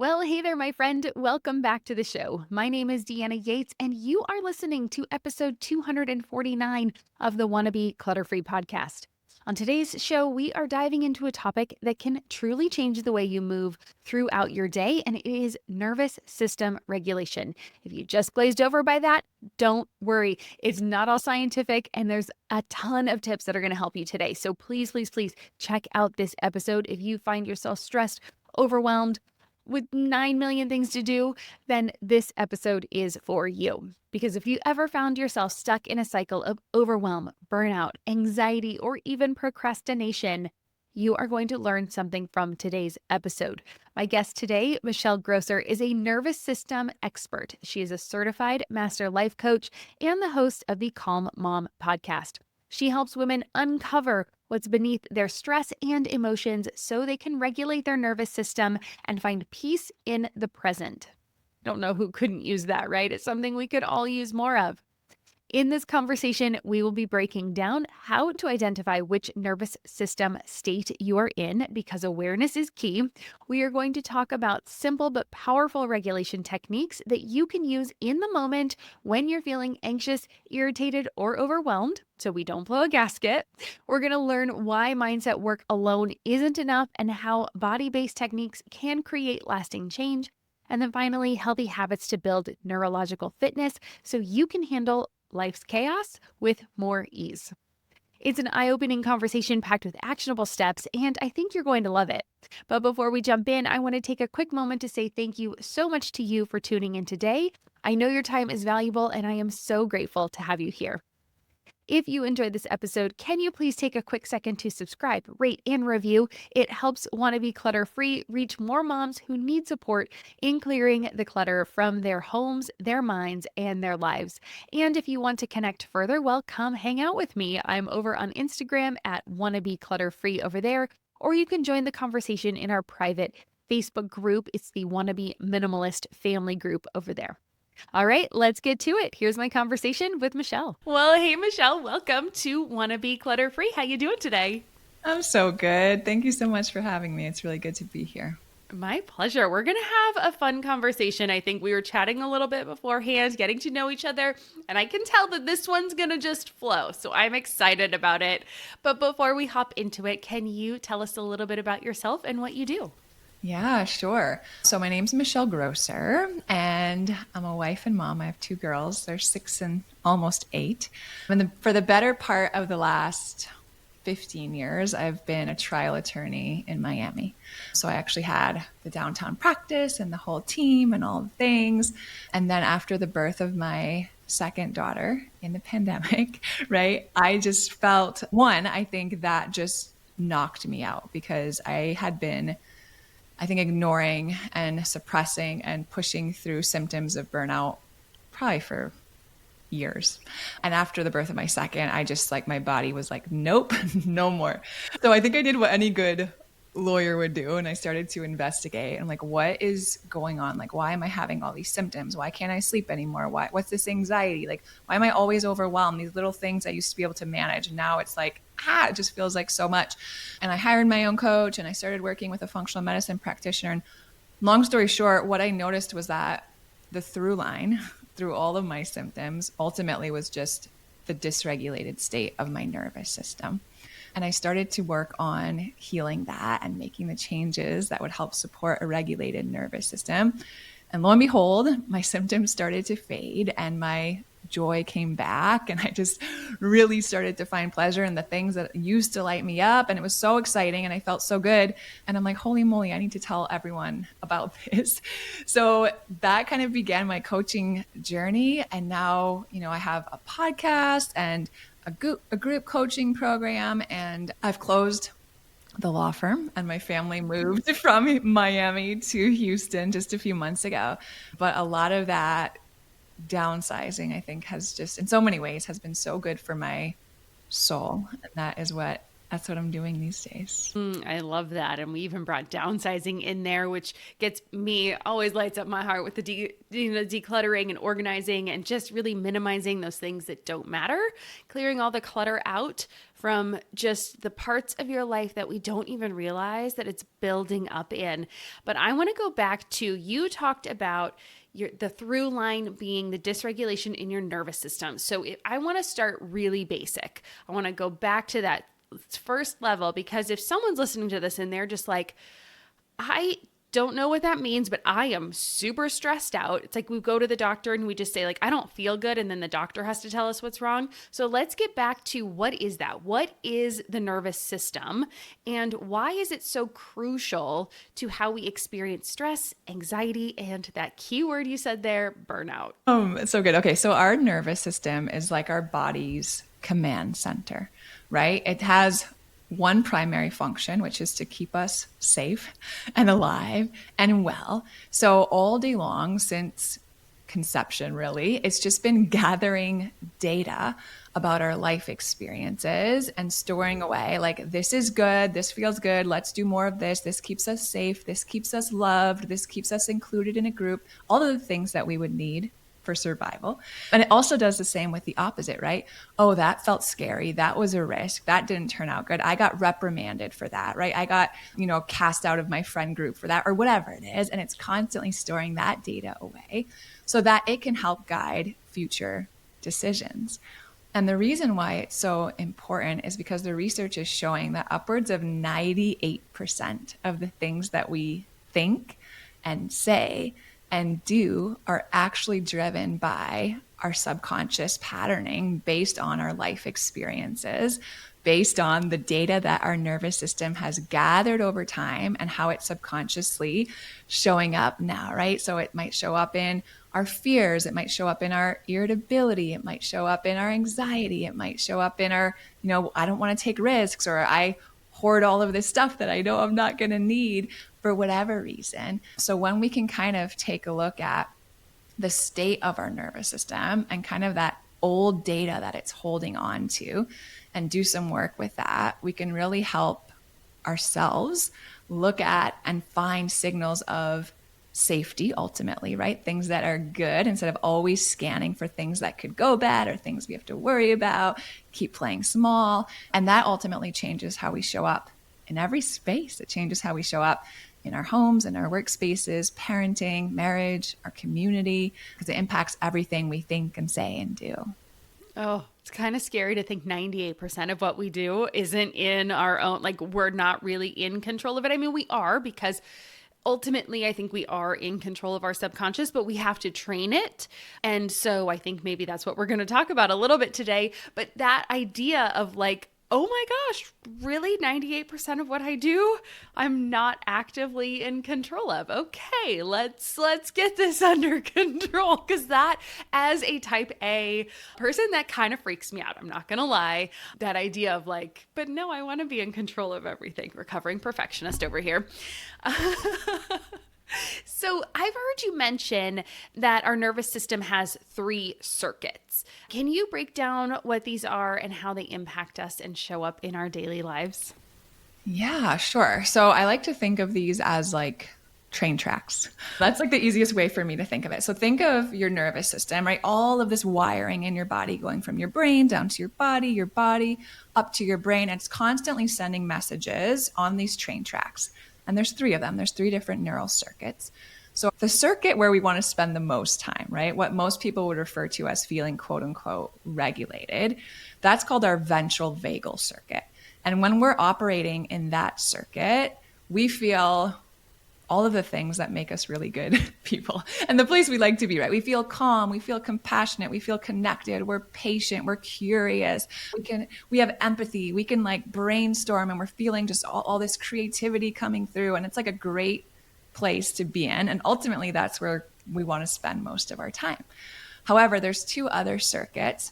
Well, hey there, my friend. Welcome back to the show. My name is Deanna Yates, and you are listening to episode 249 of the Wannabe Clutter Free podcast. On today's show, we are diving into a topic that can truly change the way you move throughout your day, and it is nervous system regulation. If you just glazed over by that, don't worry. It's not all scientific, and there's a ton of tips that are going to help you today. So please check out this episode if you find yourself stressed, overwhelmed, with 9 million things to do, then this episode is for you. Because if you ever found yourself stuck in a cycle of overwhelm, burnout, anxiety, or even procrastination, you are going to learn something from today's episode. My guest today, Michelle Grosser, is a nervous system expert. She is a certified master life coach and the host of the Calm Mom podcast. She helps women uncover what's beneath their stress and emotions so they can regulate their nervous system and find peace in the present. I don't know who couldn't use that, right? It's something we could all use more of. In this conversation, we will be breaking down how to identify which nervous system state you are in because awareness is key. We are going to talk about simple but powerful regulation techniques that you can use in the moment when you're feeling anxious, irritated, or overwhelmed, so we don't blow a gasket. We're going to learn why mindset work alone isn't enough and how body-based techniques can create lasting change. And then finally, healthy habits to build neurological fitness so you can handle life's chaos with more ease. It's an eye-opening conversation packed with actionable steps, and I think you're going to love it. But before we jump in, I want to take a quick moment to say thank you so much to you for tuning in today. I know your time is valuable, and I am so grateful to have you here. If you enjoyed this episode, can you please take a quick second to subscribe, rate, and review? It helps Wannabe Clutter Free reach more moms who need support in clearing the clutter from their homes, their minds, and their lives. And if you want to connect further, well, come hang out with me. I'm over on Instagram at Wannabe Clutter Free over there, or you can join the conversation in our private Facebook group. It's the Wannabe Minimalist Family group over there. All right, let's get to it. Here's my conversation with Michelle. Well, hey, Michelle, welcome to Wannabe Clutter Free. How you doing today? I'm so good. Thank you so much for having me. It's really good to be here. My pleasure. We're going to have a fun conversation. I think we were chatting a little bit beforehand, getting to know each other, and I can tell that this one's going to just flow. So I'm excited about it. But before we hop into it, can you tell us a little bit about yourself and what you do? Yeah, sure. So my name's Michelle Grosser, and I'm a wife and mom. I have two girls. They're 6 and almost 8. And for the better part of the last 15 years, I've been a trial attorney in Miami. So I actually had the downtown practice and the whole team and all the things. And then after the birth of my second daughter in the pandemic, right, I just felt, I think that just knocked me out because I had been ignoring and suppressing and pushing through symptoms of burnout probably for years. And after the birth of my second, I just my body was like, nope, no more. So I think I did what any good lawyer would do. And I started to investigate and what is going on? Why am I having all these symptoms? Why can't I sleep anymore? What's this anxiety? Why am I always overwhelmed? These little things I used to be able to manage. Now it's it just feels like so much. And I hired my own coach and I started working with a functional medicine practitioner. And long story short, what I noticed was that the through line through all of my symptoms ultimately was just the dysregulated state of my nervous system. And I started to work on healing that and making the changes that would help support a regulated nervous system. And lo and behold, my symptoms started to fade and my joy came back. And I just really started to find pleasure in the things that used to light me up. And it was so exciting and I felt so good. And I'm like, holy moly, I need to tell everyone about this. So that kind of began my coaching journey. And now, I have a podcast and a group coaching program, and I've closed the law firm and my family moved from Miami to Houston just a few months ago. But a lot of that downsizing, I think, has just in so many ways has been so good for my soul. And that is what that's what I'm doing these days. I love that. And we even brought downsizing in there, which gets me, always lights up my heart with the decluttering and organizing and just really minimizing those things that don't matter, clearing all the clutter out from just the parts of your life that we don't even realize that it's building up in. But I want to go back to, you talked about the through line being the dysregulation in your nervous system. So I want to start really basic. I want to go back to that first level, because if someone's listening to this and they're just like, I don't know what that means, but I am super stressed out. It's like we go to the doctor and we just say like, I don't feel good. And then the doctor has to tell us what's wrong. So let's get back to, what is that? What is the nervous system? And why is it so crucial to how we experience stress, anxiety, and that key word you said there, burnout? It's so good. Okay. So our nervous system is like our body's command center, right? It has one primary function, which is to keep us safe and alive and well. So all day long, since conception, really, it's just been gathering data about our life experiences and storing away, like, this is good, this feels good, let's do more of this keeps us safe, this keeps us loved, this keeps us included in a group, all of the things that we would need for survival. And it also does the same with the opposite, right? Oh, that felt scary. That was a risk. That didn't turn out good. I got reprimanded for that, right? I got, cast out of my friend group for that, or whatever it is. And it's constantly storing that data away so that it can help guide future decisions. And the reason why it's so important is because the research is showing that upwards of 98% of the things that we think and say and do are actually driven by our subconscious patterning based on our life experiences, based on the data that our nervous system has gathered over time and how it's subconsciously showing up now, right? So it might show up in our fears, it might show up in our irritability, it might show up in our anxiety, it might show up in our, I don't want to take risks, or I hoard all of this stuff that I know I'm not going to need for whatever reason. So when we can kind of take a look at the state of our nervous system and kind of that old data that it's holding on to and do some work with that, we can really help ourselves look at and find signals of safety ultimately, right? Things that are good, instead of always scanning for things that could go bad or things we have to worry about, keep playing small. And that ultimately changes how we show up in every space. It changes how we show up in our homes, in our workspaces, parenting, marriage, our community, because it impacts everything we think and say and do. Oh, it's kind of scary to think 98% of what we do isn't in our own, like, we're not really in control of it. I mean, we are, because ultimately, I think we are in control of our subconscious, but we have to train it. And so I think maybe that's what we're going to talk about a little bit today. But that idea of like, oh my gosh, really 98% of what I do, I'm not actively in control of. Okay, let's get this under control, because that, as a type A person, that kind of freaks me out. I'm not going to lie. That idea of like, but no, I want to be in control of everything. Recovering perfectionist over here. So I've heard you mention that our nervous system has 3 circuits. Can you break down what these are and how they impact us and show up in our daily lives? Yeah, sure. So I like to think of these as like train tracks. That's like the easiest way for me to think of it. So think of your nervous system, right? All of this wiring in your body going from your brain down to your body up to your brain. And it's constantly sending messages on these train tracks. And there's 3 of them. There's 3 different neural circuits. So the circuit where we want to spend the most time, right? What most people would refer to as feeling quote unquote regulated, that's called our ventral vagal circuit. And when we're operating in that circuit, we feel all of the things that make us really good people and the place we like to be, right? We feel calm, we feel compassionate, we feel connected, we're patient, we're curious, we have empathy, we can like brainstorm, and we're feeling just all this creativity coming through. And it's like a great place to be in. And ultimately that's where we want to spend most of our time. However, there's 2 other circuits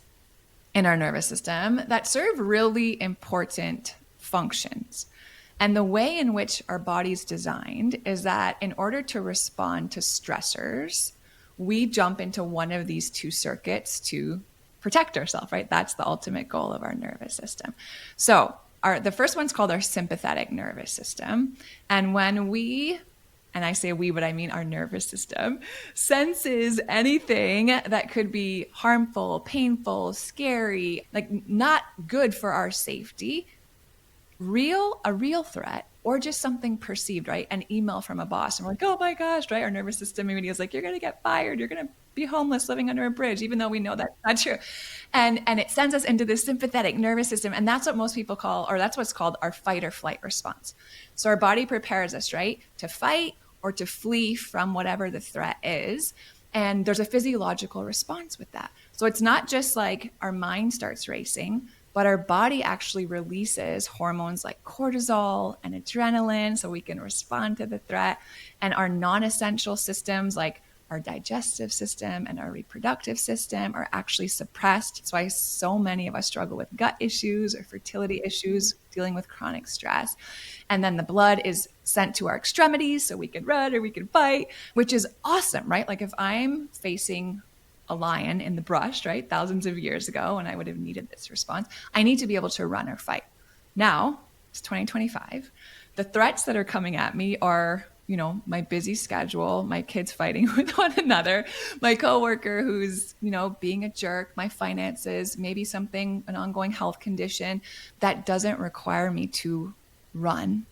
in our nervous system that serve really important functions. And the way in which our body's designed is that in order to respond to stressors, we jump into one of these 2 circuits to protect ourselves, right? That's the ultimate goal of our nervous system. So The first one's called our sympathetic nervous system. And when and I say we, but I mean our nervous system, senses anything that could be harmful, painful, scary, like not good for our safety, a real threat, or just something perceived, right? An email from a boss, and we're like, oh my gosh, right? Our nervous system immediately is like, you're going to get fired. You're going to be homeless living under a bridge, even though we know that's not true. And it sends us into this sympathetic nervous system. And that's what most people call, or that's what's called our fight or flight response. So our body prepares us, right? To fight or to flee from whatever the threat is. And there's a physiological response with that. So it's not just like our mind starts racing, but our body actually releases hormones like cortisol and adrenaline so we can respond to the threat. And our non-essential systems like our digestive system and our reproductive system are actually suppressed. That's why so many of us struggle with gut issues or fertility issues, dealing with chronic stress. And then the blood is sent to our extremities so we can run or we can fight, which is awesome, right? Like if I'm facing a lion in the brush, right, thousands of years ago, and I would have needed this response, I need to be able to run or fight. Now, it's 2025. The threats that are coming at me are, my busy schedule, my kids fighting with one another, my coworker who's, being a jerk, my finances, maybe an ongoing health condition that doesn't require me to run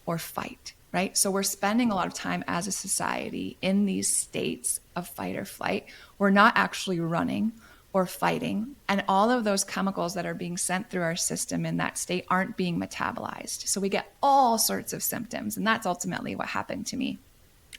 or fight, right? So we're spending a lot of time as a society in these states of fight or flight. We're not actually running or fighting. And all of those chemicals that are being sent through our system in that state aren't being metabolized. So we get all sorts of symptoms. And that's ultimately what happened to me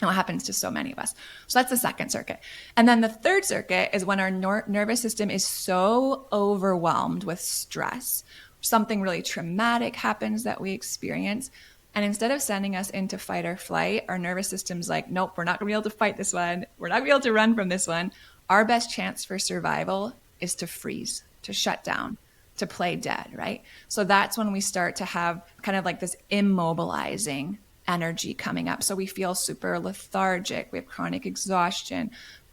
and what happens to so many of us. So that's the second circuit. And then the third circuit is when our nervous system is so overwhelmed with stress, something really traumatic happens that we experience. And instead of sending us into fight or flight, our nervous system's like, nope, we're not going to be able to fight this one. We're not going to be able to run from this one. Our best chance for survival is to freeze, to shut down, to play dead, right? So that's when we start to have kind of like this immobilizing energy coming up. So we feel super lethargic. We have chronic exhaustion,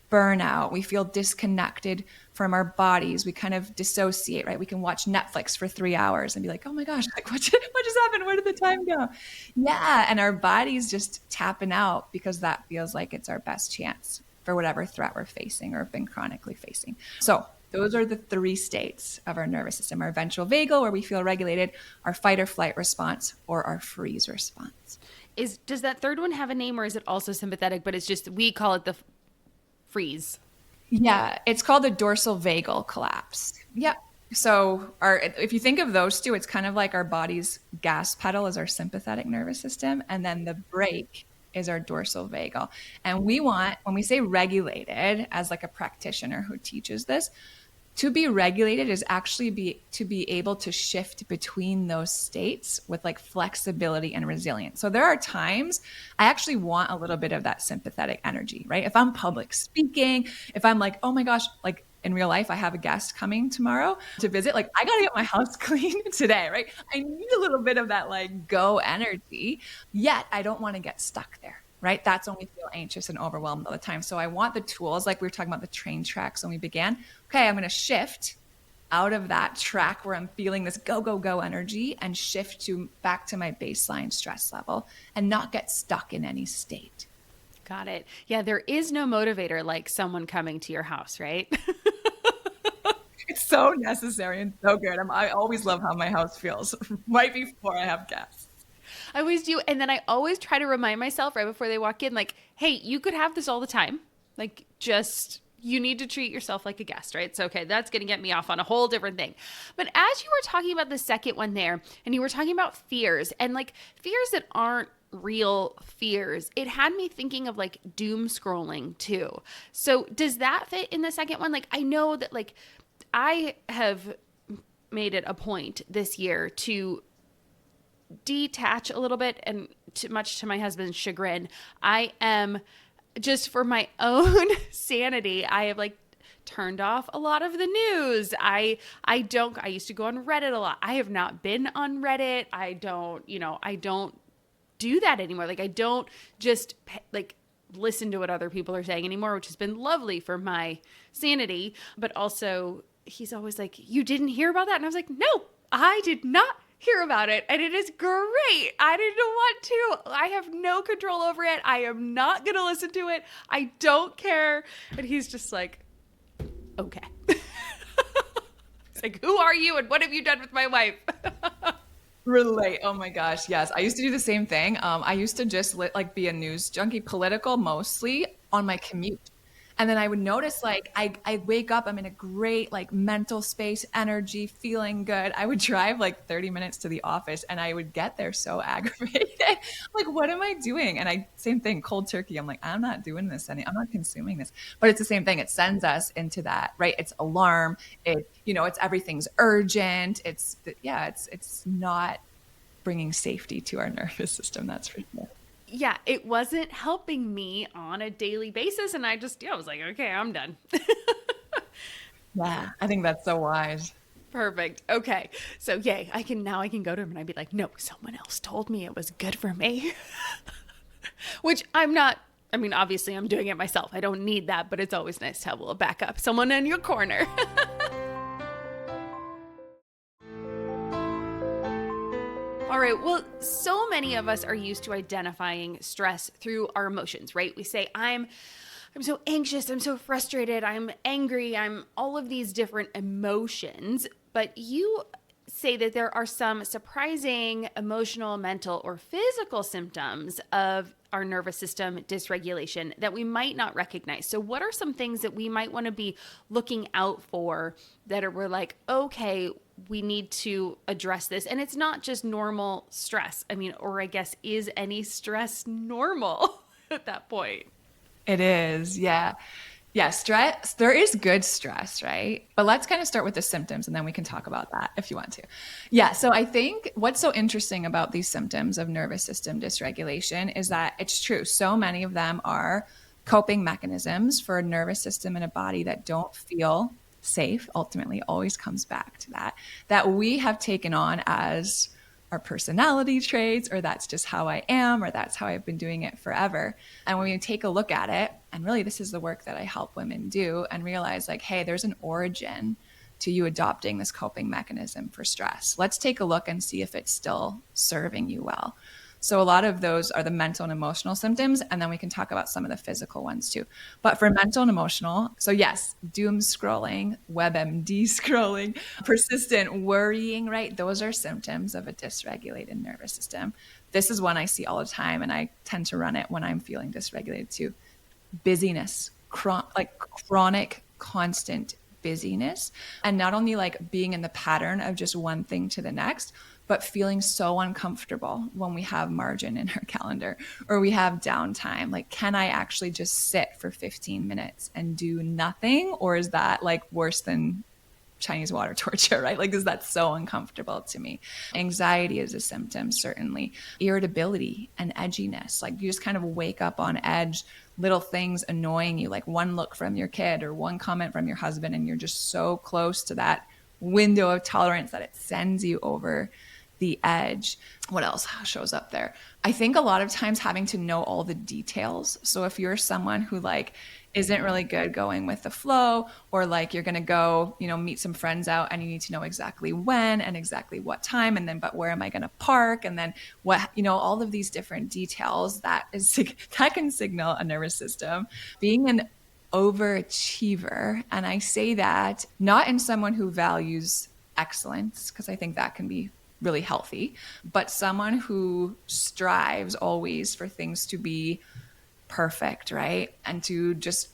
burnout. We feel disconnected from our bodies. We kind of dissociate, right? We can watch Netflix for 3 hours and be like, oh my gosh, like what just happened? Where did the time go? Yeah. And our body's just tapping out because that feels like it's our best chance for whatever threat we're facing or have been chronically facing. So those are the three states of our nervous system: our ventral vagal, where we feel regulated, our fight or flight response, or our freeze response. Does that third one have a name, or is it also sympathetic, but it's just, we call it the freeze? Yeah, it's called the dorsal vagal collapse. Yep. So if you think of those two, it's kind of like our body's gas pedal is our sympathetic nervous system, and then the brake is our dorsal vagal. And when we say regulated, as like a practitioner who teaches this, to be regulated is actually to be able to shift between those states with like flexibility and resilience. So there are times I actually want a little bit of that sympathetic energy, right? If I'm public speaking, if I'm like, oh my gosh, like in real life, I have a guest coming tomorrow to visit, like I got to get my house clean today, right? I need a little bit of that like go energy, yet I don't want to get stuck there. Right? That's when we feel anxious and overwhelmed all the time. So I want the tools, like we were talking about the train tracks when we began. Okay, I'm going to shift out of that track where I'm feeling this go, go, go energy and shift back to my baseline stress level and not get stuck in any state. Got it. Yeah, there is no motivator like someone coming to your house, right? It's so necessary and so good. I always love how my house feels right before I have guests. I always do. And then I always try to remind myself right before they walk in, like, hey, you could have this all the time. Like, you need to treat yourself like a guest, right? So, okay, that's going to get me off on a whole different thing. But as you were talking about the second one there, and you were talking about fears and like fears that aren't real fears, it had me thinking of like doom scrolling too. So does that fit in the second one? Like, I know that like I have made it a point this year to detach a little bit, and much to my husband's chagrin, I am just for my own sanity, I have like turned off a lot of the news. I used to go on Reddit a lot. I have not been on Reddit. I don't do that anymore. Like I don't just like listen to what other people are saying anymore, which has been lovely for my sanity. But also he's always like, you didn't hear about that? And I was like, no, I did not hear about it, and it is great. I didn't want to. I have no control over it. I am not going to listen to it. I don't care. And he's just like, okay. It's like, who are you and what have you done with my wife? Relate. Oh my gosh. Yes. I used to do the same thing. I used to just like be a news junkie, political mostly on my commute. And then I would notice like I wake up, I'm in a great like mental space, energy, feeling good. I would drive like 30 minutes to the office and I would get there so aggravated. Like, what am I doing? And same thing, cold turkey. I'm like, I'm not doing this I'm not consuming this. But it's the same thing. It sends us into that, right? It's alarm. It's everything's urgent. It's not bringing safety to our nervous system. That's for sure. Yeah, it wasn't helping me on a daily basis. And I was like, okay, I'm done. Yeah, I think that's so wise. Perfect. Okay. So yay, I can go to him and I'd be like, no, someone else told me it was good for me. Which I'm not. I mean, obviously I'm doing it myself. I don't need that, but it's always nice to have a little backup, someone in your corner. All right. Well, so many of us are used to identifying stress through our emotions, right? We say, I'm so anxious, I'm so frustrated, I'm angry, I'm all of these different emotions. But you say that there are some surprising emotional, mental, or physical symptoms of our nervous system dysregulation that we might not recognize. So what are some things that we might want to be looking out for we're like, okay, we need to address this? And it's not just normal stress. I mean, or I guess, is any stress normal at that point? It is. Yeah. Yeah. Stress, there is good stress, right? But let's kind of start with the symptoms and then we can talk about that if you want to. Yeah. So I think what's so interesting about these symptoms of nervous system dysregulation is that it's true. So many of them are coping mechanisms for a nervous system and a body that don't feel safe. Ultimately, always comes back to that we have taken on as our personality traits, or that's just how I am, or that's how I've been doing it forever. And when we take a look at it, and really this is the work that I help women do, and realize like, hey, there's an origin to you adopting this coping mechanism for stress. Let's take a look and see if it's still serving you well. So a lot of those are the mental and emotional symptoms, and then we can talk about some of the physical ones too. But for mental and emotional, so yes, doom scrolling, WebMD scrolling, persistent worrying, right? Those are symptoms of a dysregulated nervous system. This is one I see all the time, and I tend to run it when I'm feeling dysregulated too. Busyness, chronic, constant busyness, and not only like being in the pattern of just one thing to the next, but feeling so uncomfortable when we have margin in our calendar or we have downtime. Like, can I actually just sit for 15 minutes and do nothing? Or is that like worse than Chinese water torture, right? Like, is that so uncomfortable to me? Anxiety is a symptom, certainly. Irritability and edginess. Like, you just kind of wake up on edge, little things annoying you, like one look from your kid or one comment from your husband, and you're just so close to that window of tolerance that it sends you over the edge. What else shows up there? I think a lot of times having to know all the details. So if you're someone who like isn't really good going with the flow, or like you're going to go, meet some friends out and you need to know exactly when and exactly what time, and then, but where am I going to park? And then what, all of these different details that can signal a nervous system. Being an overachiever. And I say that not in someone who values excellence, because I think that can be really healthy, but someone who strives always for things to be perfect, right? And to just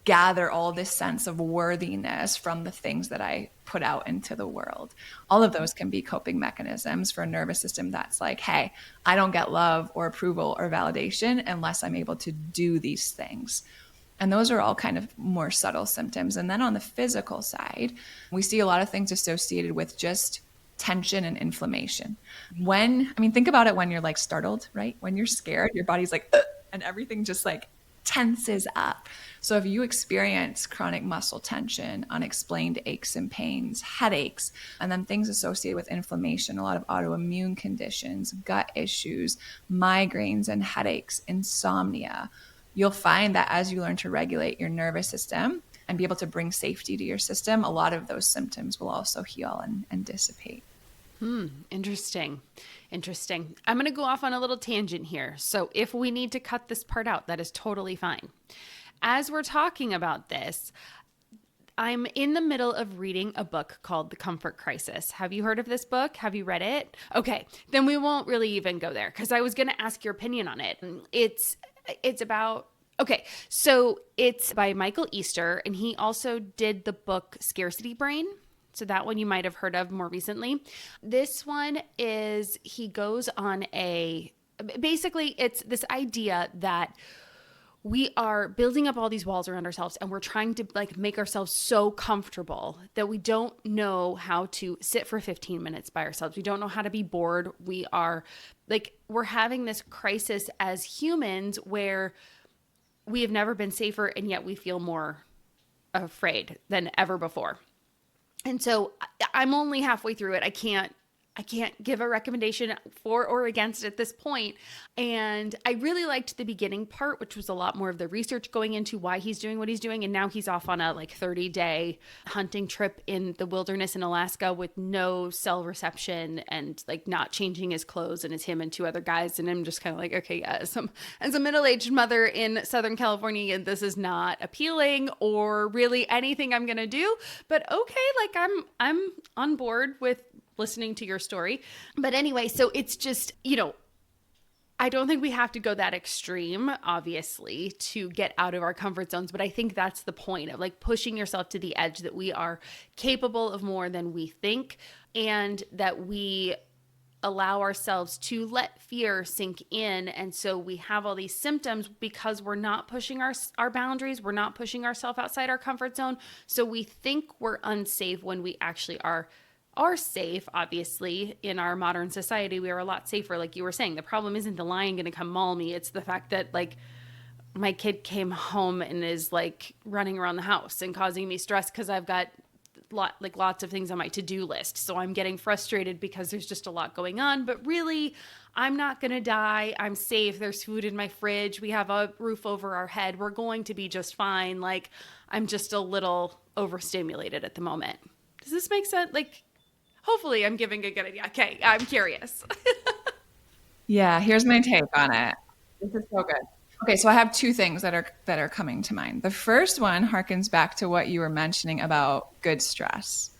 gather all this sense of worthiness from the things that I put out into the world. All of those can be coping mechanisms for a nervous system that's like, hey, I don't get love or approval or validation unless I'm able to do these things. And those are all kind of more subtle symptoms. And then on the physical side, we see a lot of things associated with just tension and inflammation. Think about it when you're like startled, right? When you're scared, your body's like, ugh, and everything just like tenses up. So if you experience chronic muscle tension, unexplained aches and pains, headaches, and then things associated with inflammation, a lot of autoimmune conditions, gut issues, migraines and headaches, insomnia, you'll find that as you learn to regulate your nervous system and be able to bring safety to your system, a lot of those symptoms will also heal and dissipate. Interesting. Interesting. I'm going to go off on a little tangent here. So if we need to cut this part out, that is totally fine. As we're talking about this, I'm in the middle of reading a book called The Comfort Crisis. Have you heard of this book? Have you read it? Okay, then we won't really even go there because I was going to ask your opinion on it. It's about okay, so it's by Michael Easter, and he also did the book Scarcity Brain. So that one you might have heard of more recently. This one is he goes on a basically it's this idea that we are building up all these walls around ourselves and we're trying to like make ourselves so comfortable that we don't know how to sit for 15 minutes by ourselves. We don't know how to be bored. We're having this crisis as humans where we have never been safer and yet we feel more afraid than ever before. And so I'm only halfway through it. I can't give a recommendation for or against at this point. And I really liked the beginning part, which was a lot more of the research going into why he's doing what he's doing. And now he's off on a 30-day hunting trip in the wilderness in Alaska with no cell reception and like not changing his clothes. And it's him and two other guys. And I'm just kind of like, okay, yeah, as a middle-aged mother in Southern California, this is not appealing or really anything I'm going to do. But okay, like I'm on board with listening to your story. But anyway, so it's just, I don't think we have to go that extreme, obviously, to get out of our comfort zones. But I think that's the point of like pushing yourself to the edge, that we are capable of more than we think, and that we allow ourselves to let fear sink in. And so we have all these symptoms because we're not pushing our boundaries. We're not pushing ourselves outside our comfort zone. So we think we're unsafe when we actually are safe. Obviously, in our modern society, we are a lot safer. Like you were saying, the problem isn't the lion going to come maul me. It's the fact that like my kid came home and is like running around the house and causing me stress because I've got lots of things on my to-do list. So I'm getting frustrated because there's just a lot going on. But really, I'm not going to die. I'm safe. There's food in my fridge. We have a roof over our head. We're going to be just fine. Like I'm just a little overstimulated at the moment. Does this make sense? Like, hopefully I'm giving a good idea. Okay, I'm curious. Yeah, here's my take on it. This is so good. Okay, so I have two things that are coming to mind. The first one harkens back to what you were mentioning about good stress.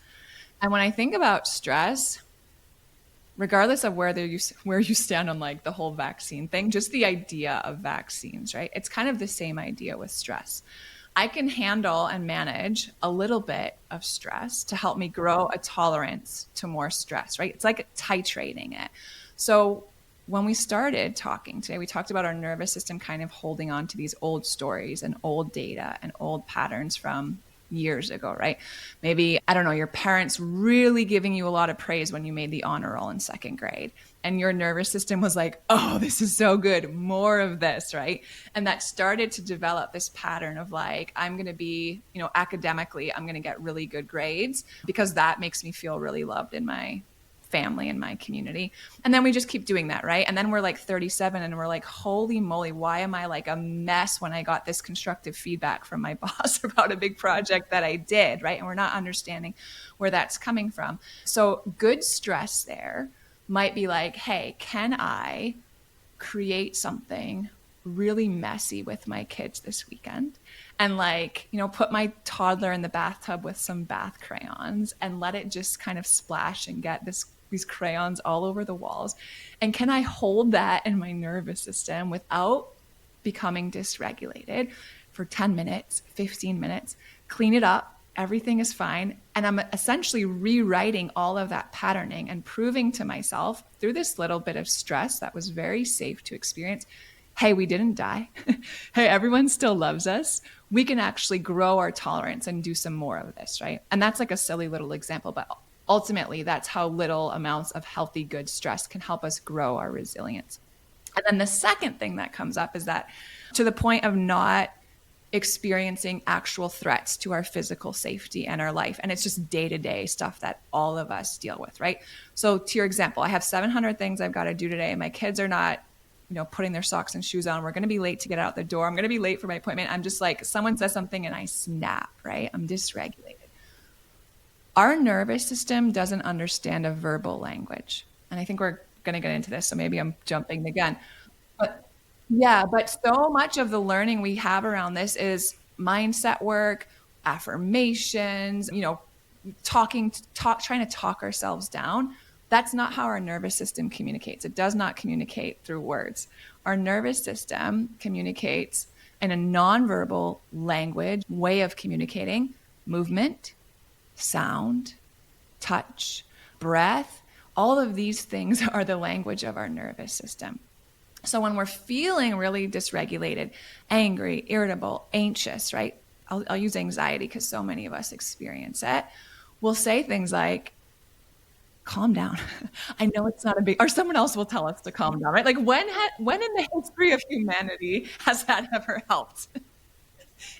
And when I think about stress, regardless of where you stand on like the whole vaccine thing, just the idea of vaccines, right? It's kind of the same idea with stress. I can handle and manage a little bit of stress to help me grow a tolerance to more stress, right? It's like titrating it. So when we started talking today, we talked about our nervous system kind of holding on to these old stories and old data and old patterns from years ago, right? Maybe, I don't know, your parents really giving you a lot of praise when you made the honor roll in second grade. And your nervous system was like, oh, this is so good, more of this, right? And that started to develop this pattern of like, I'm going to be, academically, I'm going to get really good grades because that makes me feel really loved in my family and my community. And then we just keep doing that, right? And then we're like 37 and we're like, holy moly, why am I like a mess when I got this constructive feedback from my boss about a big project that I did, right? And we're not understanding where that's coming from. So good stress there might be like, hey, can I create something really messy with my kids this weekend? And like, put my toddler in the bathtub with some bath crayons and let it just kind of splash and get these crayons all over the walls. And can I hold that in my nervous system without becoming dysregulated for 10 minutes, 15 minutes, clean it up, everything is fine. And I'm essentially rewriting all of that patterning and proving to myself through this little bit of stress that was very safe to experience, hey, we didn't die. Hey, everyone still loves us. We can actually grow our tolerance and do some more of this, right? And that's like a silly little example, but ultimately that's how little amounts of healthy, good stress can help us grow our resilience. And then the second thing that comes up is that to the point of not experiencing actual threats to our physical safety and our life. And it's just day-to-day stuff that all of us deal with, right? So to your example, I have 700 things I've got to do today. My kids are not putting their socks and shoes on. We're going to be late to get out the door. I'm going to be late for my appointment. I'm just like, someone says something and I snap, right? I'm dysregulated. Our nervous system doesn't understand a verbal language. And I think we're going to get into this, so maybe I'm jumping again. But yeah, but so much of the learning we have around this is mindset work, affirmations, trying to talk ourselves down. That's not how our nervous system communicates. It does not communicate through words. Our nervous system communicates in a nonverbal language way of communicating: movement, sound, touch, breath. All of these things are the language of our nervous system. So when we're feeling really dysregulated, angry, irritable, anxious, right? I'll use anxiety because so many of us experience it. We'll say things like, calm down. I know it's not a big, or someone else will tell us to calm down, right? Like when in the history of humanity has that ever helped?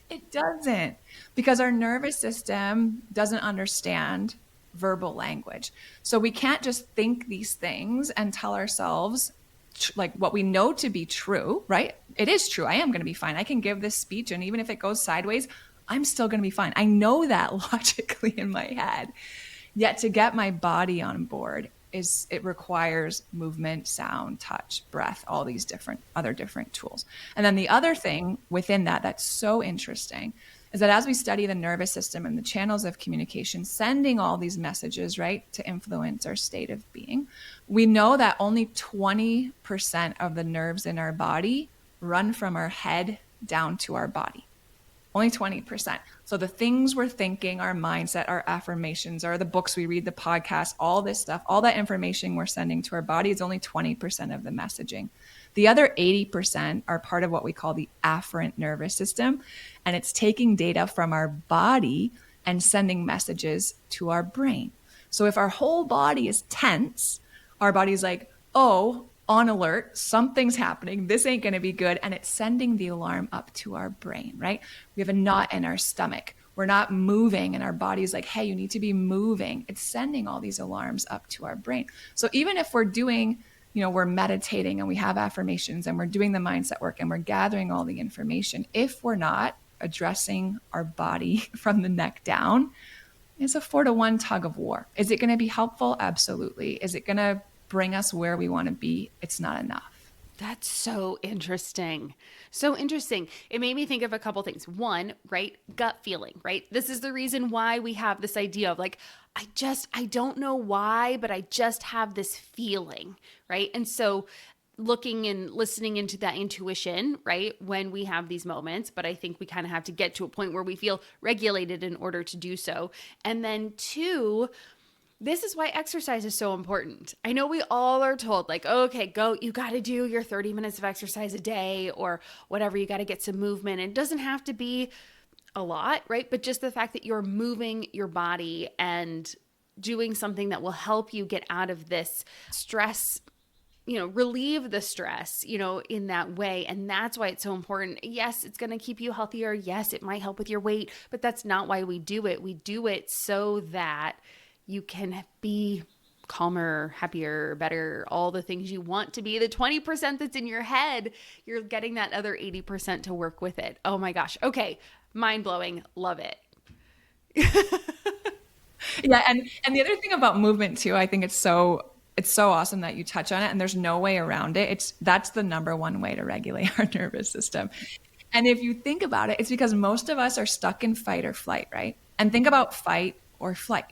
It doesn't, because our nervous system doesn't understand verbal language. So we can't just think these things and tell ourselves like what we know to be true, right? It is true. I am going to be fine. I can give this speech, and even if it goes sideways, I'm still going to be fine. I know that logically in my head. Yet to get my body on board it requires movement, sound, touch, breath, all these different tools. And then the other thing within that that's so interesting is that as we study the nervous system and the channels of communication sending all these messages, right, to influence our state of being, we know that only 20% of the nerves in our body run from our head down to our body. Only 20%. So the things we're thinking, our mindset, our affirmations, or the books we read, the podcast, all this stuff, all that information we're sending to our body is only 20% of the messaging. The other 80% are part of what we call the afferent nervous system. And it's taking data from our body and sending messages to our brain. So if our whole body is tense, our body's like, oh, on alert, something's happening. This ain't going to be good. And it's sending the alarm up to our brain, right? We have a knot in our stomach. We're not moving. And our body's like, hey, you need to be moving. It's sending all these alarms up to our brain. So even if we're doing, we're meditating and we have affirmations and we're doing the mindset work and we're gathering all the information, if we're not addressing our body from the neck down, it's a 4-to-1 tug of war. Is it going to be helpful? Absolutely. Is it going to bring us where we want to be? It's not enough. That's so interesting. So interesting. It made me think of a couple things. One, right? Gut feeling, right? This is the reason why we have this idea of like, I don't know why, but I just have this feeling, right? And so looking and listening into that intuition, right? When we have these moments, but I think we kind of have to get to a point where we feel regulated in order to do so. And then two, this is why exercise is so important. I know we all are told like, okay, go, you got to do your 30 minutes of exercise a day or whatever. You got to get some movement. And it doesn't have to be a lot, right? But just the fact that you're moving your body and doing something that will help you get out of this stress, relieve the stress, in that way. And that's why it's so important. Yes, it's going to keep you healthier. Yes, it might help with your weight, but that's not why we do it. We do it so that you can be calmer, happier, better, all the things you want to be. The 20% that's in your head, you're getting that other 80% to work with it. Oh my gosh. Okay. Mind blowing. Love it. Yeah. And the other thing about movement too, I think it's so awesome that you touch on it, and there's no way around it. That's the number one way to regulate our nervous system. And if you think about it, it's because most of us are stuck in fight or flight, right? And think about fight or flight.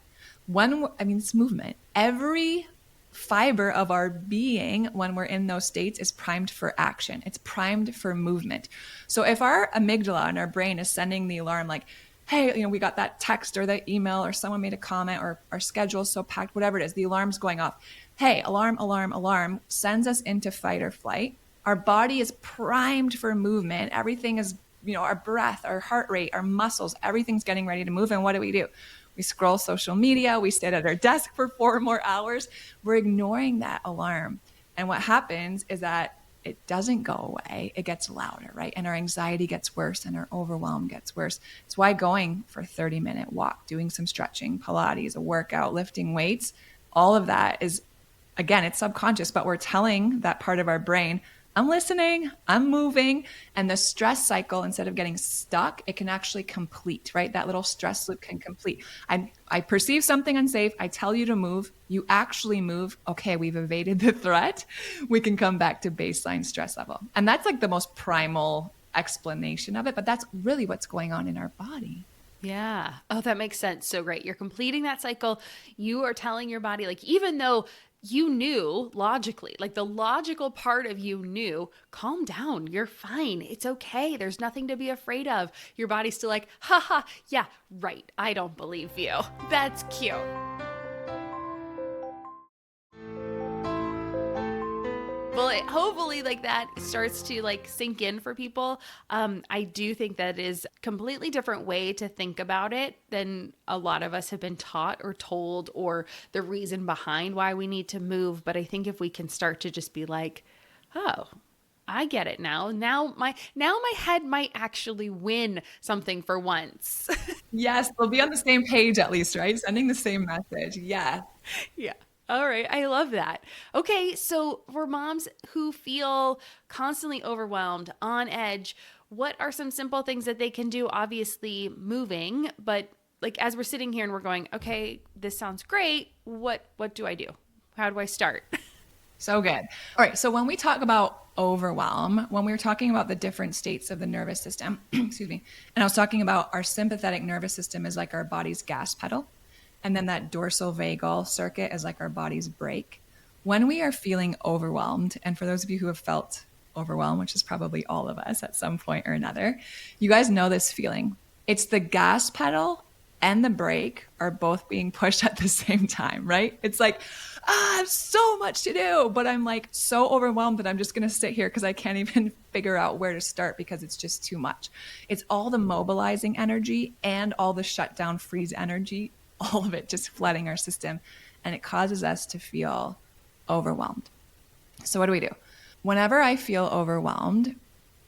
It's movement. Every fiber of our being when we're in those states is primed for action. It's primed for movement. So if our amygdala and our brain is sending the alarm like, hey, we got that text or that email or someone made a comment or our schedule is so packed, whatever it is, the alarm's going off. Hey, alarm, alarm, alarm, sends us into fight or flight. Our body is primed for movement. Everything is, our breath, our heart rate, our muscles, everything's getting ready to move. And what do? We scroll social media. We stay at our desk for 4 more hours. We're ignoring that alarm. And what happens is that it doesn't go away. It gets louder, right? And our anxiety gets worse and our overwhelm gets worse. It's why going for a 30-minute walk, doing some stretching, Pilates, a workout, lifting weights, all of that is, again, it's subconscious, but we're telling that part of our brain, I'm listening, I'm moving. And the stress cycle, instead of getting stuck, it can actually complete, right? That little stress loop can complete. I perceive something unsafe. I tell you to move. You actually move. Okay, we've evaded the threat. We can come back to baseline stress level. And that's like the most primal explanation of it. But that's really what's going on in our body. Yeah. Oh, that makes sense. So great. You're completing that cycle. You are telling your body, like, even though you knew logically, like the logical part of you knew, calm down. You're fine. It's okay. There's nothing to be afraid of. Your body's still like, haha, yeah, right. I don't believe you. That's cute. Well, hopefully like that starts to like sink in for people. I do think that is a completely different way to think about it than a lot of us have been taught or told, or the reason behind why we need to move. But I think if we can start to just be like, oh, I get it now. Now my head might actually win something for once. Yes, they'll be on the same page at least, right? Sending the same message. Yeah. Yeah. All right. I love that. Okay. So, for moms who feel constantly overwhelmed, on edge, what are some simple things that they can do? Obviously, moving, but like as we're sitting here and we're going, okay, this sounds great. What do I do? How do I start? So good. All right. So when we talk about overwhelm, when we were talking about the different states of the nervous system, excuse me, and I was talking about our sympathetic nervous system is like our body's gas pedal. And then that dorsal vagal circuit is like our body's brake. When we are feeling overwhelmed, and for those of you who have felt overwhelmed, which is probably all of us at some point or another, you guys know this feeling. It's the gas pedal and the brake are both being pushed at the same time, right? It's like, I have so much to do, but I'm like so overwhelmed that I'm just going to sit here because I can't even figure out where to start because it's just too much. It's all the mobilizing energy and all the shutdown freeze energy, all of it just flooding our system. And it causes us to feel overwhelmed. So what do? Whenever I feel overwhelmed,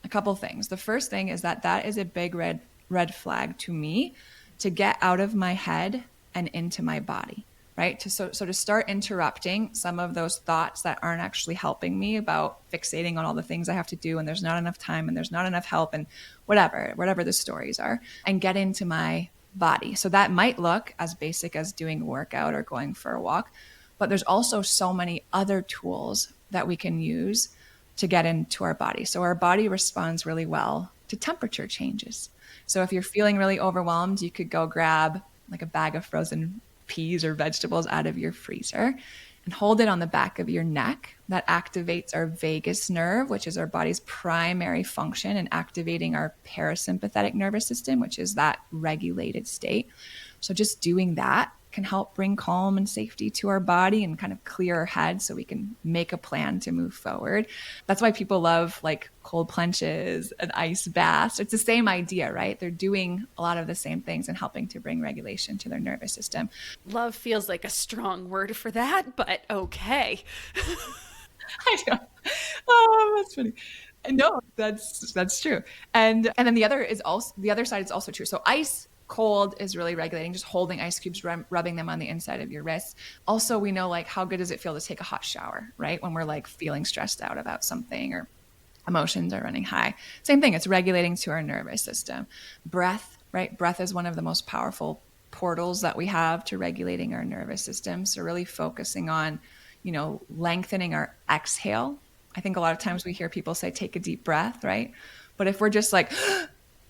a couple things. The first thing is that is a big red flag to me to get out of my head and into my body, right? So to start interrupting some of those thoughts that aren't actually helping me about fixating on all the things I have to do and there's not enough time and there's not enough help and whatever the stories are, and get into my body. So that might look as basic as doing a workout or going for a walk, but there's also so many other tools that we can use to get into our body. So our body responds really well to temperature changes. So if you're feeling really overwhelmed, you could go grab like a bag of frozen peas or vegetables out of your freezer and hold it on the back of your neck. That activates our vagus nerve, which is our body's primary function in activating our parasympathetic nervous system, which is that regulated state. So just doing that can help bring calm and safety to our body and kind of clear our head so we can make a plan to move forward. That's why people love like cold plunges and ice baths. It's the same idea, right? They're doing a lot of the same things and helping to bring regulation to their nervous system. Love feels like a strong word for that, but okay. I know. Oh, that's funny. No, that's true. And then the other side is also true. So ice cold is really regulating, just holding ice cubes, rubbing them on the inside of your wrists. Also, we know like how good does it feel to take a hot shower, right? When we're like feeling stressed out about something or emotions are running high. Same thing, it's regulating to our nervous system. Breath, right? Breath is one of the most powerful portals that we have to regulating our nervous system. So really focusing on, lengthening our exhale. I think a lot of times we hear people say, take a deep breath, right? But if we're just like,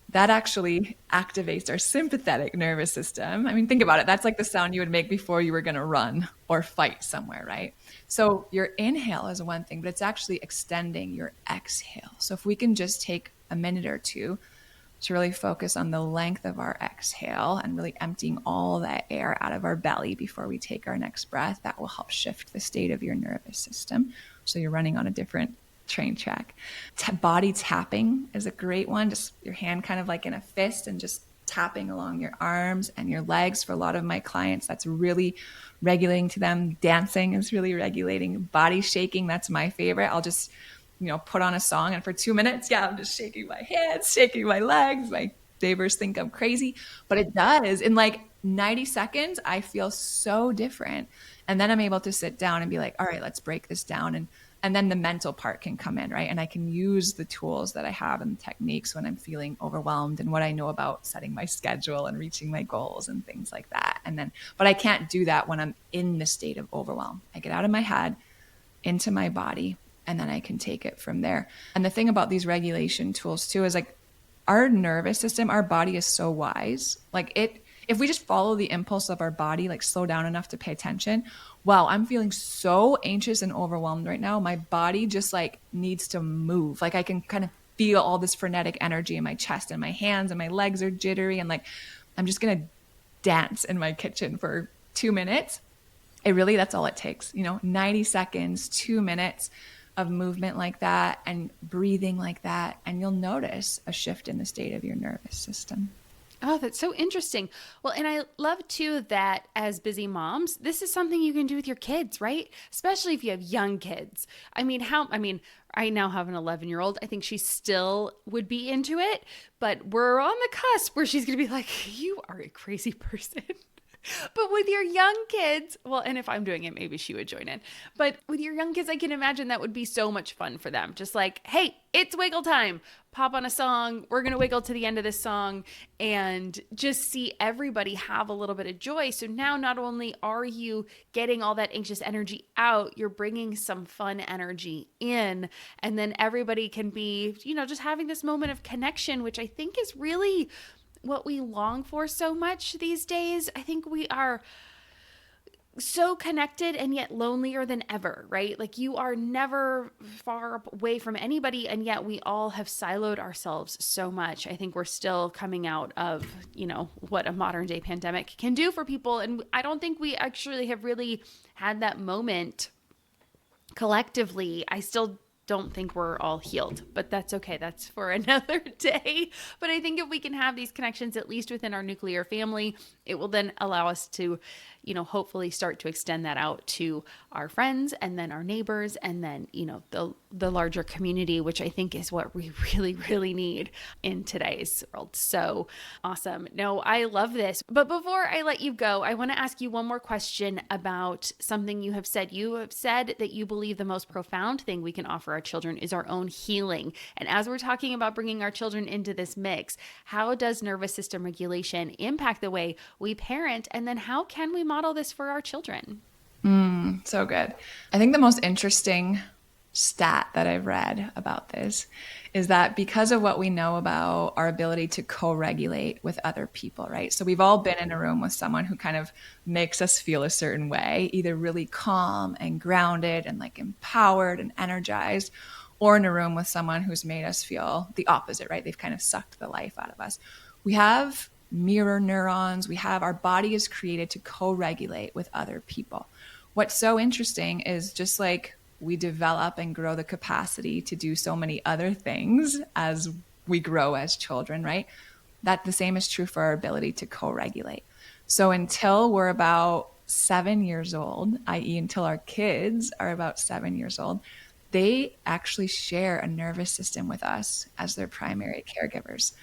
that actually activates our sympathetic nervous system. I mean, think about it. That's like the sound you would make before you were going to run or fight somewhere, right? So your inhale is one thing, but it's actually extending your exhale. So if we can just take a minute or two to really focus on the length of our exhale and really emptying all that air out of our belly before we take our next breath, that will help shift the state of your nervous system. So you're running on a different train track. Body tapping is a great one. Just your hand kind of like in a fist and just tapping along your arms and your legs. For a lot of my clients, that's really regulating to them. Dancing is really regulating. Body shaking, that's my favorite. I'll just, put on a song and for 2 minutes, I'm just shaking my hands, shaking my legs. My neighbors think I'm crazy, but it does. In like 90 seconds, I feel so different. And then I'm able to sit down and be like, all right, let's break this down and And then the mental part can come in, right? And I can use the tools that I have and techniques when I'm feeling overwhelmed and what I know about setting my schedule and reaching my goals and things like that. But I can't do that when I'm in the state of overwhelm. I get out of my head, into my body, and then I can take it from there. And the thing about these regulation tools too is like our nervous system, our body is so wise. If we just follow the impulse of our body, like slow down enough to pay attention, wow, I'm feeling so anxious and overwhelmed right now. My body just like needs to move. Like I can kind of feel all this frenetic energy in my chest and my hands and my legs are jittery. And like, I'm just going to dance in my kitchen for 2 minutes. That's all it takes, 90 seconds, 2 minutes of movement like that and breathing like that. And you'll notice a shift in the state of your nervous system. Oh, that's so interesting. Well, and I love too that as busy moms, this is something you can do with your kids, right? Especially if you have young kids. I now have an 11-year-old. I think she still would be into it, but we're on the cusp where she's going to be like, you are a crazy person. But with your young kids, well, and if I'm doing it, maybe she would join in. But with your young kids, I can imagine that would be so much fun for them. Just like, hey, it's wiggle time. Pop on a song. We're going to wiggle to the end of this song and just see everybody have a little bit of joy. So now not only are you getting all that anxious energy out, you're bringing some fun energy in. And then everybody can be, just having this moment of connection, which I think is really what we long for so much these days. I think we are so connected and yet lonelier than ever, right? Like you are never far away from anybody, and yet we all have siloed ourselves so much. I think we're still coming out of, what a modern day pandemic can do for people. And I don't think we actually have really had that moment collectively. I still don't think we're all healed, but that's okay. That's for another day. But I think if we can have these connections, at least within our nuclear family, it will then allow us to, hopefully start to extend that out to our friends and then our neighbors and then, the larger community, which I think is what we really, really need in today's world. So awesome. No, I love this. But before I let you go, I want to ask you one more question about something you have said. You have said that you believe the most profound thing we can offer our children is our own healing. And as we're talking about bringing our children into this mix, how does nervous system regulation impact the way we parent? And then how can we model this for our children? So good. I think the most interesting stat that I've read about this is that because of what we know about our ability to co-regulate with other people, right? So we've all been in a room with someone who kind of makes us feel a certain way, either really calm and grounded and like empowered and energized, or in a room with someone who's made us feel the opposite, right? They've kind of sucked the life out of us. We have mirror neurons. Our body is created to co-regulate with other people. What's so interesting is just like we develop and grow the capacity to do so many other things as we grow as children, right? That the same is true for our ability to co-regulate. So until we're about 7 years old, i.e. until our kids are about 7 years old, they actually share a nervous system with us as their primary caregivers.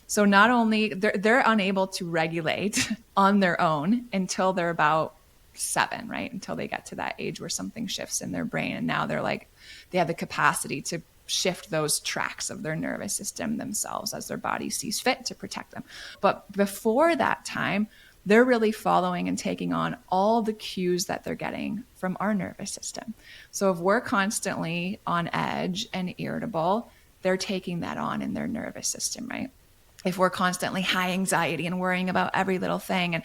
So not only they're unable to regulate on their own until they're about 7, right? Until they get to that age where something shifts in their brain. And now they have the capacity to shift those tracks of their nervous system themselves as their body sees fit to protect them. But before that time, they're really following and taking on all the cues that they're getting from our nervous system. So if we're constantly on edge and irritable, they're taking that on in their nervous system, right? If we're constantly high anxiety and worrying about every little thing and,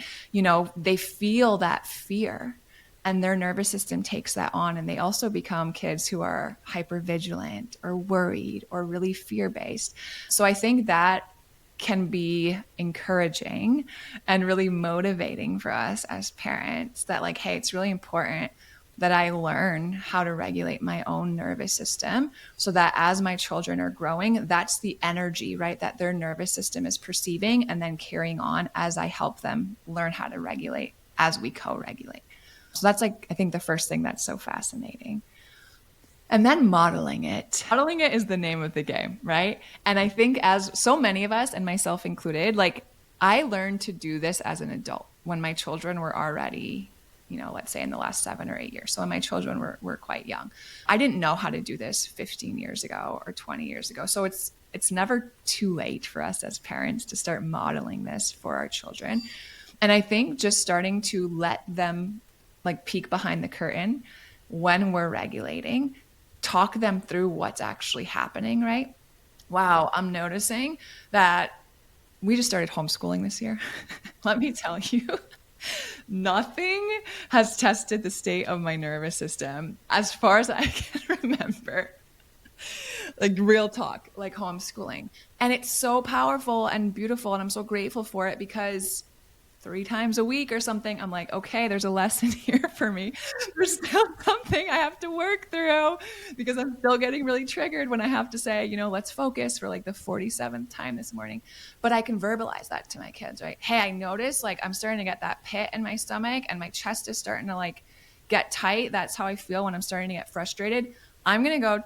they feel that fear and their nervous system takes that on, and they also become kids who are hypervigilant or worried or really fear-based. So I think that can be encouraging and really motivating for us as parents that like, hey, it's really important that I learn how to regulate my own nervous system so that as my children are growing, that's the energy, right, that their nervous system is perceiving and then carrying on as I help them learn how to regulate as we co-regulate. So that's like, I think the first thing that's so fascinating. And then modeling it. Modeling it is the name of the game, right? And I think as so many of us, and myself included, like I learned to do this as an adult when my children were already let's say in the last 7 or 8 years. So when my children were quite young, I didn't know how to do this 15 years ago or 20 years ago. So it's never too late for us as parents to start modeling this for our children. And I think just starting to let them like peek behind the curtain when we're regulating, talk them through what's actually happening, right? Wow, I'm noticing that we just started homeschooling this year. Let me tell you, nothing has tested the state of my nervous system as far as I can remember. Like real talk, like homeschooling. And it's so powerful and beautiful. And I'm so grateful for it because 3 times a week or something, I'm like, okay, there's a lesson here for me. There's still something I have to work through because I'm still getting really triggered when I have to say, let's focus for like the 47th time this morning. But I can verbalize that to my kids, right? Hey, I noticed like I'm starting to get that pit in my stomach and my chest is starting to like get tight. That's how I feel when I'm starting to get frustrated. I'm going to go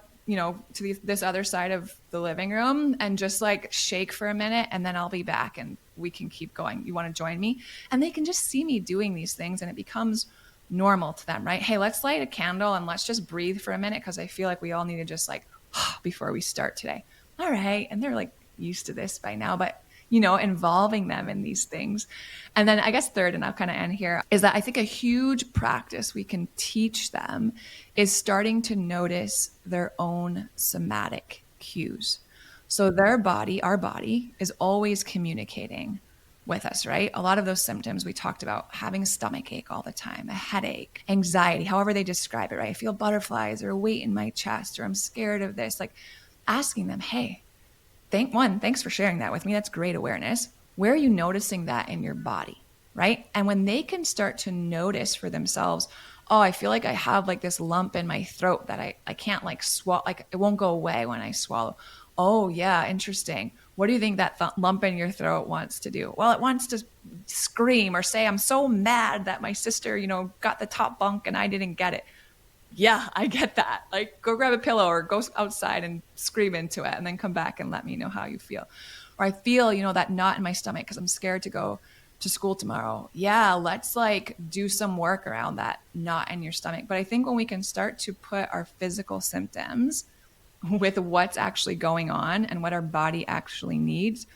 to this other side of the living room and just like shake for a minute, and then I'll be back and we can keep going. You want to join me? And they can just see me doing these things and it becomes normal to them, right? Hey, let's light a candle and let's just breathe for a minute because I feel like we all need to just like before we start today. All right. And they're like used to this by now, but involving them in these things. And then I guess third, and I'll kind of end here, is that I think a huge practice we can teach them is starting to notice their own somatic cues. So our body is always communicating with us, right? A lot of those symptoms we talked about, having a stomach ache all the time, a headache, anxiety, however they describe it, right? I feel butterflies or a weight in my chest, or I'm scared of this, like asking them, hey, thanks for sharing that with me. That's great awareness. Where are you noticing that in your body, right? And when they can start to notice for themselves, oh, I feel like I have like this lump in my throat that I can't like swallow, like it won't go away when I swallow. Oh yeah, interesting. What do you think that lump in your throat wants to do? Well, it wants to scream or say, I'm so mad that my sister, got the top bunk and I didn't get it. Yeah, I get that. Like, go grab a pillow or go outside and scream into it and then come back and let me know how you feel. Or I feel, that knot in my stomach because I'm scared to go to school tomorrow. Yeah, let's like do some work around that knot in your stomach. But I think when we can start to put our physical symptoms with what's actually going on and what our body actually needs,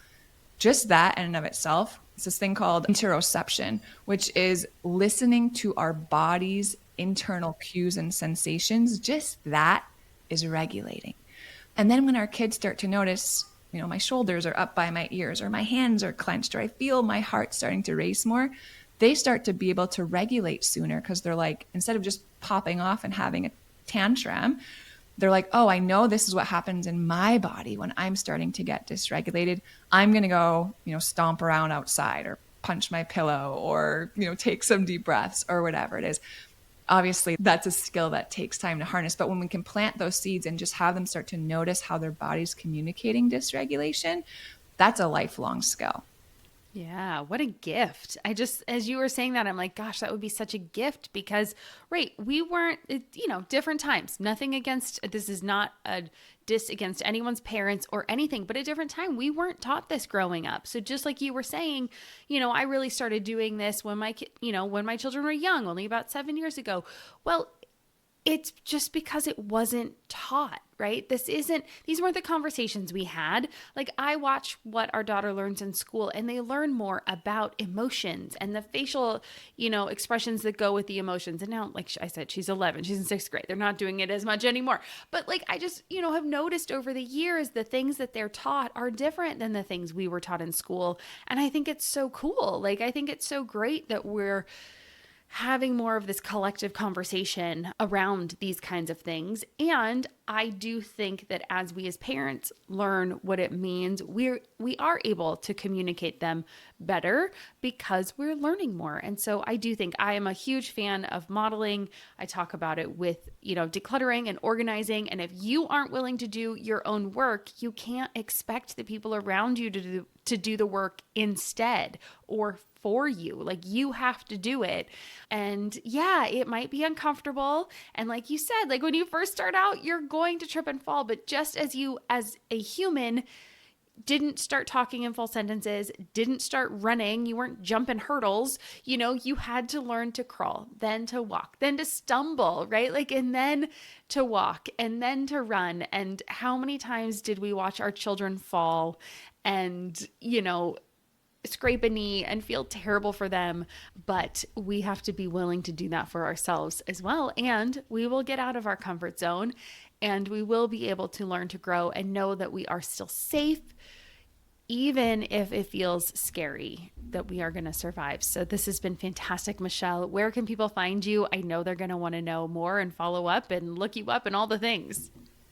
just that in and of itself, it's this thing called interoception, which is listening to our body's internal cues and sensations. Just that is regulating. And then when our kids start to notice, my shoulders are up by my ears, or my hands are clenched, or I feel my heart starting to race more, they start to be able to regulate sooner because they're like, instead of just popping off and having a tantrum, they're like, oh, I know this is what happens in my body when I'm starting to get dysregulated. I'm going to go, stomp around outside or punch my pillow or, take some deep breaths or whatever it is. Obviously, that's a skill that takes time to harness. But when we can plant those seeds and just have them start to notice how their body's communicating dysregulation, that's a lifelong skill. Yeah, what a gift. As you were saying that, I'm like, gosh, that would be such a gift because, right, we weren't, different times. Nothing against, this is not a diss against anyone's parents or anything, but a different time. We weren't taught this growing up. So just like you were saying, I really started doing this when when my children were young, only about 7 years ago. Well, it's just because it wasn't taught, right? These weren't the conversations we had. Like, I watch what our daughter learns in school, and they learn more about emotions and the facial, expressions that go with the emotions. And now, like I said, she's 11, she's in 6th grade. They're not doing it as much anymore. But like, I just, have noticed over the years, the things that they're taught are different than the things we were taught in school. And I think it's so cool. Like, I think it's so great that we're having more of this collective conversation around these kinds of things. And I do think that as we as parents learn what it means, we are able to communicate them better because we're learning more. And so I do think I am a huge fan of modeling. I talk about it with, decluttering and organizing. And if you aren't willing to do your own work, you can't expect the people around you to do the work instead or for you. Like, you have to do it. And yeah, it might be uncomfortable. And like you said, like when you first start out, you're going to trip and fall. But just as you, as a human, didn't start talking in full sentences, didn't start running, you weren't jumping hurdles, you had to learn to crawl, then to walk, then to stumble, right? Like, and then to walk, and then to run. And how many times did we watch our children fall and, scrape a knee and feel terrible for them? But we have to be willing to do that for ourselves as well. And we will get out of our comfort zone, and we will be able to learn to grow and know that we are still safe, even if it feels scary, that we are going to survive. So this has been fantastic, Michelle. Where can people find you? I know they're going to want to know more and follow up and look you up and all the things.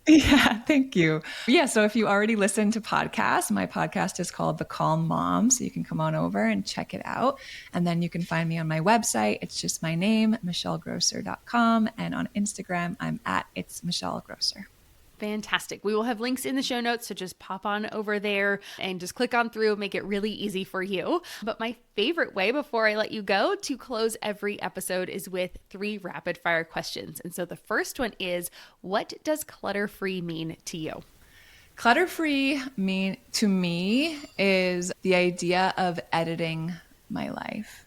Yeah, thank you. Yeah, so if you already listen to podcasts, my podcast is called The Calm Mom. So you can come on over and check it out. And then you can find me on my website. It's just my name, michellegrosser.com. And on Instagram, I'm at It's Michelle Grosser. Fantastic. We will have links in the show notes, so just pop on over there and just click on through, make it really easy for you. But my favorite way before I let you go to close every episode is with 3 rapid fire questions. And so the first one is, what does clutter-free mean to you? Clutter-free to me is the idea of editing my life.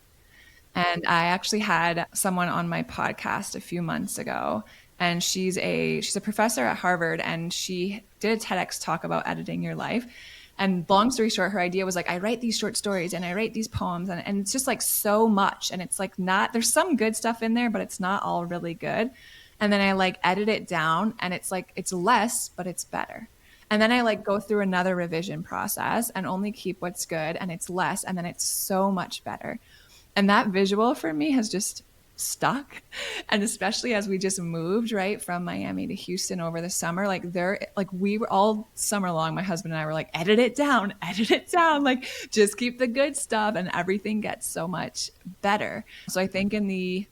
And I actually had someone on my podcast a few months ago, and she's a professor at Harvard, and she did a TEDx talk about editing your life. And long story short, her idea was like, I write these short stories and I write these poems, and it's just like so much. And it's like there's some good stuff in there, but it's not all really good. And then I like edit it down, and it's like, it's less, but it's better. And then I like go through another revision process and only keep what's good, and it's less, and then it's so much better. And that visual for me has just stuck. And especially as we just moved right from Miami to Houston over the summer, we were all summer long, my husband and I were like, edit it down, like just keep the good stuff, and everything gets so much better. So I think in the,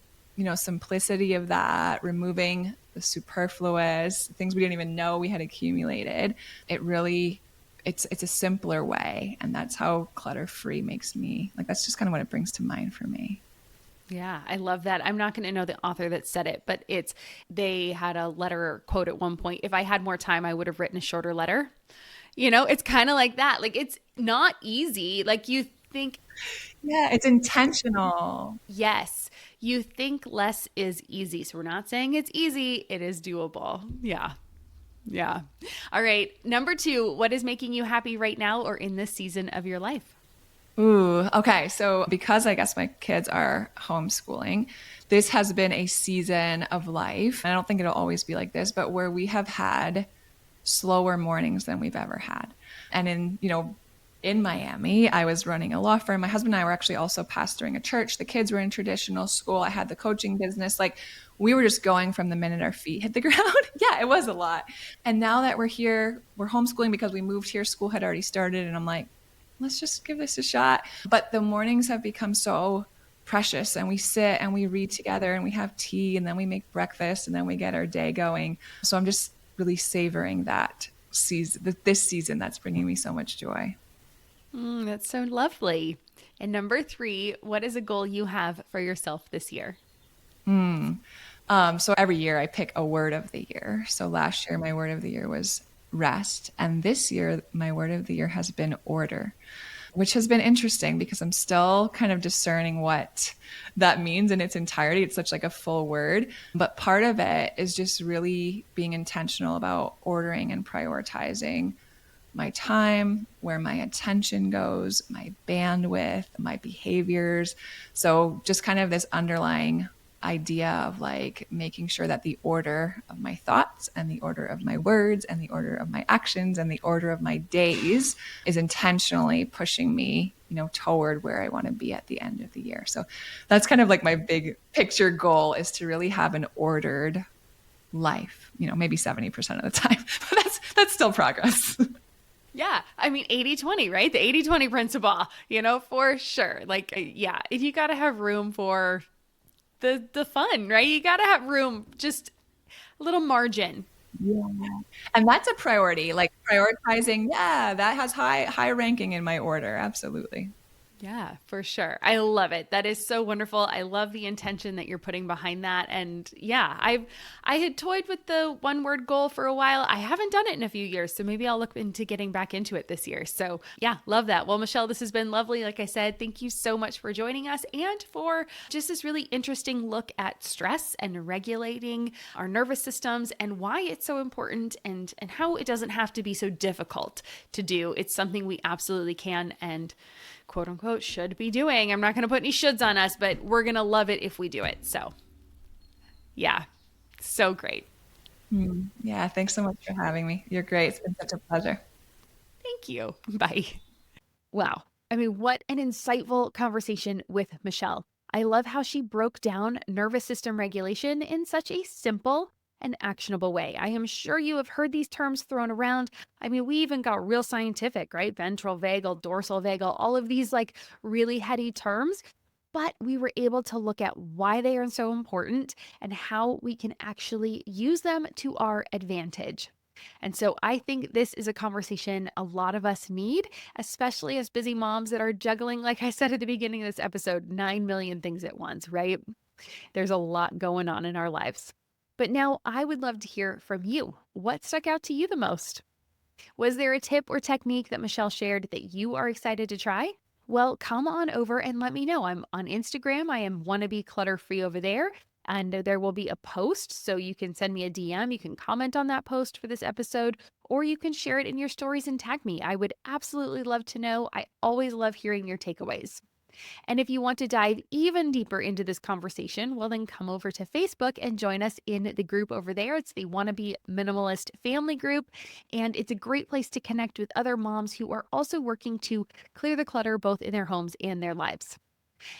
simplicity of that, removing the superfluous things we didn't even know we had accumulated, it's a simpler way. And that's how clutter-free makes me, like, that's just kind of what it brings to mind for me. Yeah, I love that. I'm not going to know the author that said it, but they had a letter quote at one point. If I had more time, I would have written a shorter letter. It's kind of like that. Like, it's not easy. Like, you think. Yeah, it's intentional. Yes. You think less is easy. So we're not saying it's easy. It is doable. Yeah. Yeah. All right. Number 2, what is making you happy right now or in this season of your life? Ooh, okay. So because I guess my kids are homeschooling, this has been a season of life. And I don't think it'll always be like this, but where we have had slower mornings than we've ever had. And in Miami, I was running a law firm. My husband and I were actually also pastoring a church. The kids were in traditional school. I had the coaching business. Like, we were just going from the minute our feet hit the ground. Yeah, it was a lot. And now that we're here, we're homeschooling because we moved here. School had already started. And I'm like, let's just give this a shot. But the mornings have become so precious, and we sit and we read together and we have tea, and then we make breakfast, and then we get our day going. So I'm just really savoring that season, this season that's bringing me so much joy. That's so lovely. And number 3, what is a goal you have for yourself this year? So every year I pick a word of the year. So last year, my word of the year was rest. And this year, my word of the year has been order, which has been interesting because I'm still kind of discerning what that means in its entirety. It's such like a full word, but part of it is just really being intentional about ordering and prioritizing my time, where my attention goes, my bandwidth, my behaviors. So just kind of this underlying idea of like making sure that the order of my thoughts and the order of my words and the order of my actions and the order of my days is intentionally pushing me, toward where I want to be at the end of the year. So that's kind of like my big picture goal, is to really have an ordered life, maybe 70% of the time, but that's still progress. Yeah. I mean, 80-20, right? The 80-20 principle, for sure. Like, yeah, you got to have room for the fun, right? You got to have room, just a little margin. Yeah. And that's a priority, like prioritizing. Yeah, that has high ranking in my order. Absolutely. Yeah, for sure. I love it. That is so wonderful. I love the intention that you're putting behind that. And yeah, I had toyed with the one word goal for a while. I haven't done it in a few years, so maybe I'll look into getting back into it this year. So yeah, love that. Well, Michelle, this has been lovely. Like I said, thank you so much for joining us and for just this really interesting look at stress and regulating our nervous systems and why it's so important and how it doesn't have to be so difficult to do. It's something we absolutely can and quote unquote should be doing. I'm not going to put any shoulds on us, but we're going to love it if we do it. So, yeah, so great. Yeah, thanks so much for having me. You're great. It's been such a pleasure. Thank you. Bye. Wow. I mean, what an insightful conversation with Michelle. I love how she broke down nervous system regulation in such a simple and actionable way. I am sure you have heard these terms thrown around. I mean, we even got real scientific, right? Ventral vagal, dorsal vagal, all of these like really heady terms. But we were able to look at why they are so important and how we can actually use them to our advantage. And so I think this is a conversation a lot of us need, especially as busy moms that are juggling, like I said at the beginning of this episode, 9 million things at once, right? There's a lot going on in our lives. But now I would love to hear from you. What stuck out to you the most? Was there a tip or technique that Michelle shared that you are excited to try? Well, come on over and let me know. I'm on Instagram. I am Wannabe Clutter Free over there. And there will be a post. So you can send me a DM. You can comment on that post for this episode, or you can share it in your stories and tag me. I would absolutely love to know. I always love hearing your takeaways. And if you want to dive even deeper into this conversation, well, then come over to Facebook and join us in the group over there. It's the Wannabe Minimalist Family Group, and it's a great place to connect with other moms who are also working to clear the clutter both in their homes and their lives.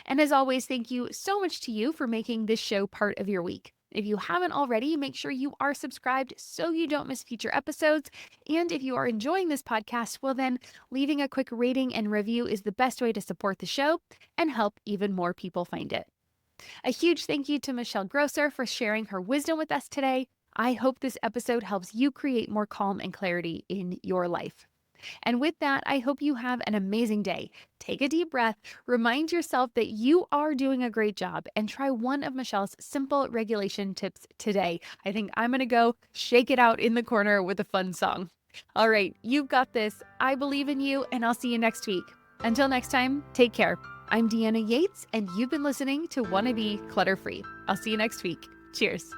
And as always, thank you so much to you for making this show part of your week. If you haven't already, make sure you are subscribed so you don't miss future episodes. And if you are enjoying this podcast, well, then leaving a quick rating and review is the best way to support the show and help even more people find it. A huge thank you to Michelle Grosser for sharing her wisdom with us today. I hope this episode helps you create more calm and clarity in your life. And with that, I hope you have an amazing day. Take a deep breath, remind yourself that you are doing a great job, and try one of Michelle's simple regulation tips today. I think I'm going to go shake it out in the corner with a fun song. All right, you've got this. I believe in you, and I'll see you next week. Until next time, take care. I'm Deanna Yates, and you've been listening to Wannabe Clutter Free. I'll see you next week. Cheers.